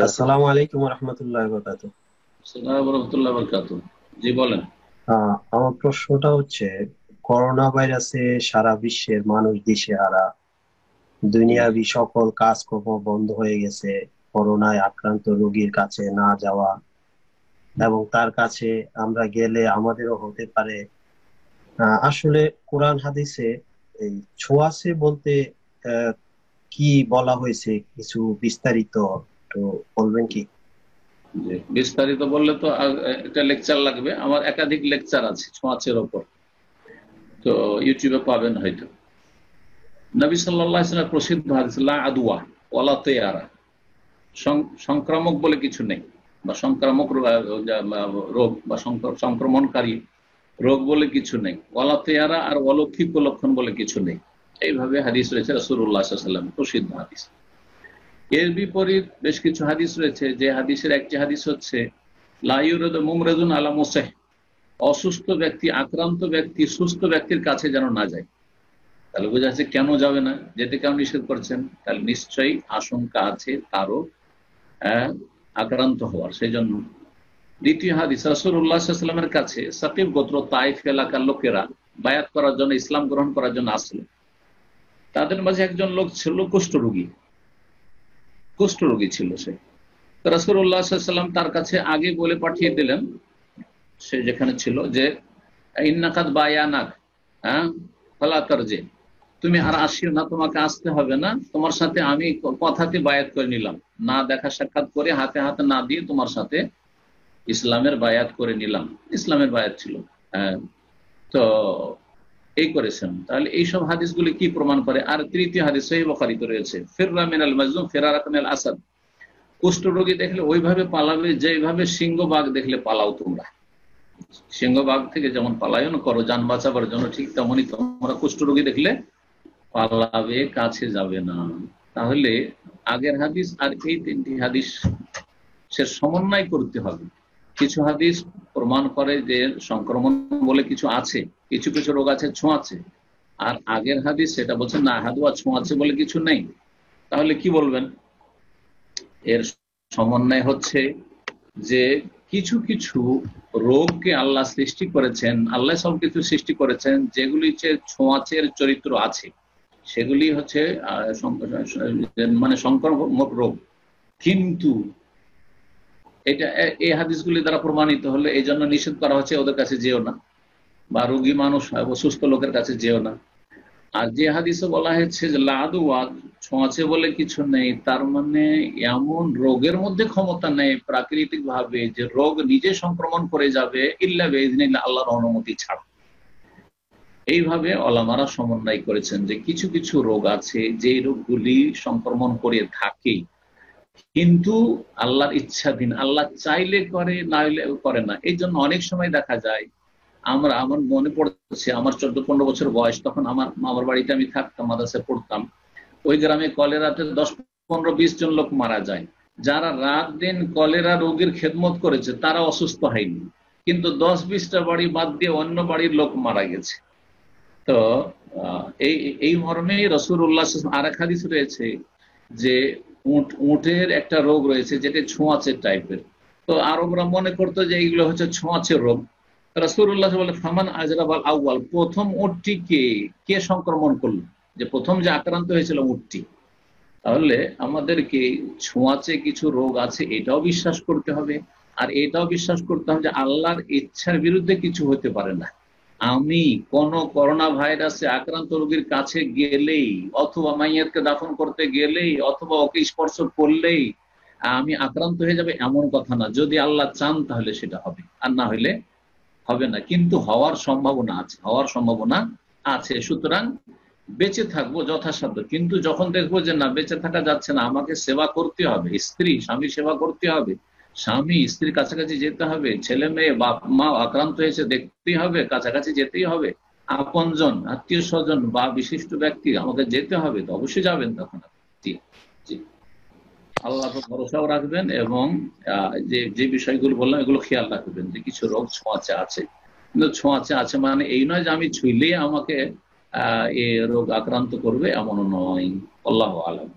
আসসালামু আলাইকুম রহমতুল্লাহ বরকাত। আসসালামু রহমতুল্লাহ বারাকাতুহু। জি বলেন। আমার প্রশ্নটা হচ্ছে, করোনা ভাইরাসে সারা বিশ্বের মানুষ দিশেহারা, জি দুনিয়াবি সকল কাজকর্ম বন্ধ হয়ে গেছে। করোনায় আক্রান্ত রোগীর কাছে না যাওয়া এবং তার কাছে আমরা গেলে আমাদেরও হতে পারে। আসলে কোরআন হাদিসে এই ছোঁয়াচে বলতে আহ, কি বলা হয়েছে, কিছু বিস্তারিত একটু বলবেন কি? জি, বিস্তারিত বললে তো একটা লেকচার লাগবে। আমার একাধিক লেকচার আছে ছোঁয়াচের ওপর, তো ইউটিউবে পাবেন হয়তো। নবী সাল্লাল্লাহু আলাইহি ওয়াসাল্লাম প্রসিদ্ধ হাদিস লা আদওয়া ওয়ালা তিয়ারা, সংক্রামক বলে কিছু নেই, বা সংক্রামক রোগ বা সংক্রমণকারী রোগ বলে কিছু নেই, ওয়ালা তিয়ারা আর অলৌকিক লক্ষণ বলে কিছু নেই। এইভাবে হাদিস রয়েছে রাসূলুল্লাহ সাল্লাল্লাহু আলাইহি ওয়াসাল্লাম প্রসিদ্ধ হাদিস। এর বিপরীত বেশ কিছু হাদিস রয়েছে, যে হাদিসের একটি হাদিস হচ্ছে লা ইউরাদু মুমরাদুন আলা মুসাহ, অসুস্থ ব্যক্তি, আক্রান্ত ব্যক্তি সুস্থ ব্যক্তির কাছে যেন না যায়। তাহলে বোঝা যাচ্ছে কেন যাবে না, যেতে কেন নিষেধ করছেন, তাহলে নিশ্চয়ই আশঙ্কা আছে তারও আহ, আক্রান্ত হওয়ার, সেই জন্য। দ্বিতীয় হাদিস, রাসূলুল্লাহ সাল্লাল্লাহু আলাইহি ওয়াসাল্লামের কাছে সাকিব গোত্র তাইফ এলাকার লোকেরা বায়াত করার জন্য, ইসলাম গ্রহণ করার জন্য আসলো। তাদের মাঝে একজন লোক ছিল কুষ্ঠরোগী, কুষ্ঠরোগী ছিল সে। রাসূলুল্লাহ সাল্লাল্লাহু আলাইহি ওয়াসাল্লাম তার কাছে আগে বলে পাঠিয়ে দিলেন, সে যেখানে ছিল, যে ইন্নাকাদ বায়ানাক, হ্যাঁ, ফালা তারজি, তুমি আর আসিও না, তোমাকে আসতে হবে না, তোমার সাথে আমি কথাতে বায়াত করে নিলাম, না দেখা সাক্ষাৎ করে হাতে হাতে না দিয়ে তোমার সাথে ইসলামের বায়াত করে নিলাম। ইসলামের বায়াত ছিল। হ্যাঁ, তো এই করেছেন। তাহলে এইসব হাদিসগুলি কি প্রমাণ করে? আর তৃতীয় হাদিস সহিহ বুখারীতে রয়েছে, ফিররা মিনাল মাজলুম ফিরারাক মিনাল আসাদ, কুষ্ঠরোগী দেখলে ওইভাবে পালাবে যেভাবে সিংহবাগ দেখলে পালাও তোমরা। সিংহবাগ থেকে যেমন পালায়ন করো যান বাঁচাবার জন্য, ঠিক তেমনই তোমরা কুষ্ঠরোগী দেখলে পালাবে, কাছে যাবে না। তাহলে আগের হাদিস আর এই তিনটি হাদিস সে সমন্বয় করতে হবে। কিছু হাদিস প্রমাণ করে যে সংক্রমণ বলে কিছু আছে, কিছু কিছু রোগ আছে ছোঁয়াচে, আর আগের হাদিস সেটা বলছে না, হাদুয়া ছোঁয়াচে বলে কিছু নেই। তাহলে কি বলবেন? এর সমন্বয় হচ্ছে যে কিছু কিছু রোগকে আল্লাহ সৃষ্টি করেছেন, আল্লাহ সবকিছু সৃষ্টি করেছেন, যেগুলি ছোঁয়াচের চরিত্র আছে, সেগুলি হচ্ছে মানে সংক্রামক রোগ। কিন্তু এটা এই হাদিসগুলি দ্বারা প্রমাণিত হলে এই জন্য নিষেধ করা হচ্ছে ওদের কাছে যেও না, বা রোগী মানুষ সুস্থ লোকের কাছে যেও না। আর যে হাদিসে বলা হয়েছে যে লাদুয়াদ, ছোঁয়াচে বলে কিছু নেই, তার মানে এমন রোগের মধ্যে ক্ষমতা নেই প্রাকৃতিক ভাবে যে রোগ নিজে সংক্রমণ করে যাবে, ইল্লা বিইজনিল্লাহ, আল্লাহর অনুমতি ছাড়া। এইভাবে ওলামারা সমন্বয় করেছেন যে কিছু কিছু রোগ আছে যে রোগগুলি সংক্রমণ করে থাকে, কিন্তু আল্লাহর ইচ্ছাধীন, আল্লাহ চাইলে করে, না হলে করে না। এই জন্য অনেক সময় দেখা যায়, আমার মনে পড়ছে, আমার 14-15 বছর বয়স, তখন আমার মামার বাড়িতে আমি থাকতাম, মাদ্রাসায় পড়তাম। ওই গ্রামে কলেরাতে 10-15-20 জন লোক মারা যায়। যারা রাত দিন কলেরা রোগীর খেদমত করেছে তারা অসুস্থ হয়নি, কিন্তু 10-20টা বাড়ি বাদ দিয়ে অন্য বাড়ির লোক মারা গেছে। তো এই এই মর্মে রাসূলুল্লাহ আর এক হাদিস রয়েছে যে উটের একটা রোগ রয়েছে যেটা ছোঁয়াচে টাইপের। তো আরবরা মনে করতো যে এইগুলো হচ্ছে ছোঁয়াচে রোগ। রাসূলুল্লাহ বলে ফামান আজরাবাল আউয়াল, প্রথম উটটিকে কে সংক্রমণ করলো, যে প্রথম যে আক্রান্ত হয়েছিল উটটি। তাহলে আমাদেরকে ছোঁয়াচে কিছু রোগ আছে এটাও বিশ্বাস করতে হবে, আর এটাও বিশ্বাস করতে হবে যে আল্লাহর ইচ্ছার বিরুদ্ধে কিছু হতে পারে না। আমি কোন করোনা ভাইরাসে আক্রান্ত রোগীর কাছে গেলেই, অথবা মাইয়াতকে দাফন করতে গেলেই, অথবা ওকে স্পর্শ করলেই আমি আক্রান্ত হয়ে যাবে, এমন কথা না। যদি আল্লাহ চান তাহলে সেটা হবে, আর না হলে হবে না। কিন্তু হওয়ার সম্ভাবনা আছে, হওয়ার সম্ভাবনা আছে। সুতরাং বেঁচে থাকবো যথাসাধ্য, কিন্তু যখন দেখবো যে না, বেঁচে থাকা যাচ্ছে না, আমাকে সেবা করতে হবে, স্ত্রী স্বামী সেবা করতে হবে, স্বামী স্ত্রীর কাছাকাছি যেতে হবে, ছেলে মেয়ে বাপ মা আক্রান্ত হয়েছে দেখতেই হবে, কাছাকাছি যেতেই হবে, আপনজন আত্মীয় স্বজন বা বিশিষ্ট ব্যক্তি আমাকে যেতে হবে, তো অবশ্যই যাবেন তখন আপনি। জি, জি, আল্লাহর উপর ভরসাও রাখবেন, এবং যে যে বিষয়গুলো বললাম এগুলো খেয়াল রাখবেন, যে কিছু রোগ ছোঁয়াচে আছে। কিন্তু ছোঁয়াচে আছে মানে এই নয় যে আমি ছুঁইলেই আমাকে এ রোগ আক্রান্ত করবে, এমনও নয়। আল্লাহু আলাম।